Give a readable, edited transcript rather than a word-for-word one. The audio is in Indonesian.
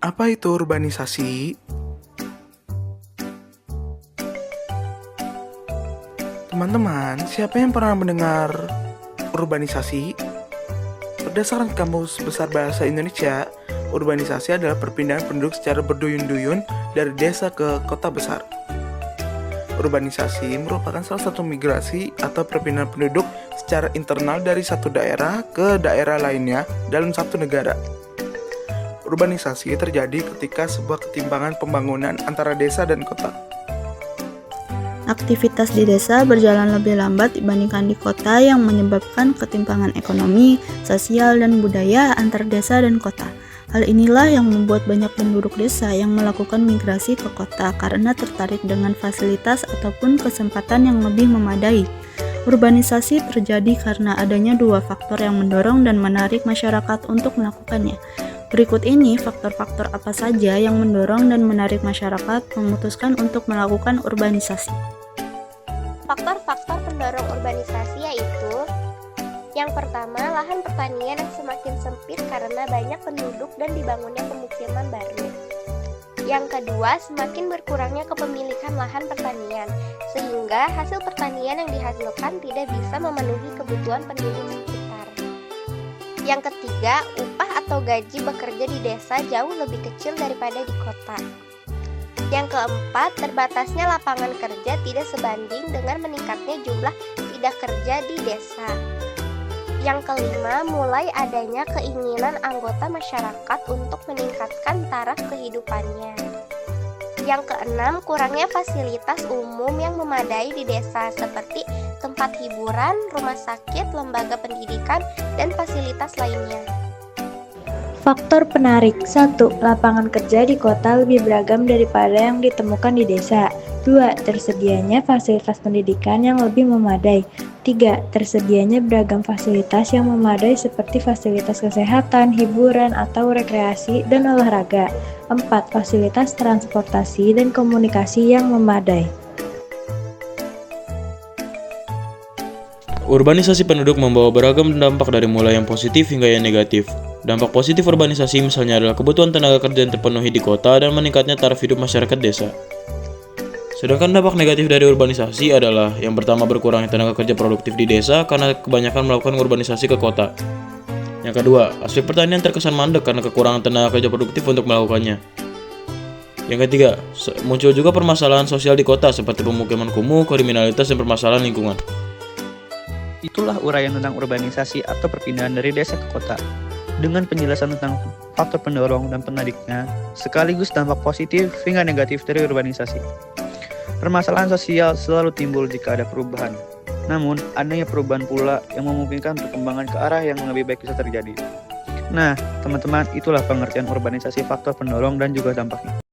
Apa itu urbanisasi? Teman-teman, siapa yang pernah mendengar urbanisasi? Berdasarkan Kamus Besar Bahasa Indonesia, urbanisasi adalah perpindahan penduduk secara berduyun-duyun dari desa ke kota besar. Urbanisasi merupakan salah satu migrasi atau perpindahan penduduk secara internal dari satu daerah ke daerah lainnya dalam satu negara. Urbanisasi terjadi ketika sebuah ketimpangan pembangunan antara desa dan kota. Aktivitas di desa berjalan lebih lambat dibandingkan di kota yang menyebabkan ketimpangan ekonomi, sosial, dan budaya antar desa dan kota. Hal inilah yang membuat banyak penduduk desa yang melakukan migrasi ke kota karena tertarik dengan fasilitas ataupun kesempatan yang lebih memadai. Urbanisasi terjadi karena adanya dua faktor yang mendorong dan menarik masyarakat untuk melakukannya. Berikut ini faktor-faktor apa saja yang mendorong dan menarik masyarakat memutuskan untuk melakukan urbanisasi. Faktor-faktor pendorong urbanisasi yaitu: yang pertama, lahan pertanian yang semakin sempit karena banyak penduduk dan dibangunnya pemukiman baru. Yang kedua, semakin berkurangnya kepemilikan lahan pertanian, sehingga hasil pertanian yang dihasilkan tidak bisa memenuhi kebutuhan penduduk sekitar. Yang ketiga, upah atau gaji bekerja di desa jauh lebih kecil daripada di kota. Yang keempat, terbatasnya lapangan kerja tidak sebanding dengan meningkatnya jumlah tidak kerja di desa. Yang kelima, mulai adanya keinginan anggota masyarakat untuk meningkatkan taraf kehidupannya. Yang keenam, kurangnya fasilitas umum yang memadai di desa seperti tempat hiburan, rumah sakit, lembaga pendidikan, dan fasilitas lainnya. Faktor penarik: 1. Lapangan kerja di kota lebih beragam daripada yang ditemukan di desa. 2. Tersedianya fasilitas pendidikan yang lebih memadai. 3. Tersedianya beragam fasilitas yang memadai seperti fasilitas kesehatan, hiburan, atau rekreasi, dan olahraga. 4. Fasilitas transportasi dan komunikasi yang memadai. Urbanisasi penduduk membawa beragam dampak dari mulai yang positif hingga yang negatif. Dampak positif urbanisasi misalnya adalah kebutuhan tenaga kerja yang terpenuhi di kota dan meningkatnya taraf hidup masyarakat desa. Sedangkan dampak negatif dari urbanisasi adalah yang pertama, berkurangnya tenaga kerja produktif di desa karena kebanyakan melakukan urbanisasi ke kota. Yang kedua, aspek pertanian terkesan mandek karena kekurangan tenaga kerja produktif untuk melakukannya. Yang ketiga, muncul juga permasalahan sosial di kota seperti pemukiman kumuh, kriminalitas, dan permasalahan lingkungan. Itulah uraian tentang urbanisasi atau perpindahan dari desa ke kota, dengan penjelasan tentang faktor pendorong dan penariknya, sekaligus dampak positif hingga negatif dari urbanisasi. Permasalahan sosial selalu timbul jika ada perubahan. Namun, adanya perubahan pula yang memungkinkan perkembangan ke arah yang lebih baik bisa terjadi. Nah, teman-teman, itulah pengertian urbanisasi, faktor pendorong dan juga dampaknya.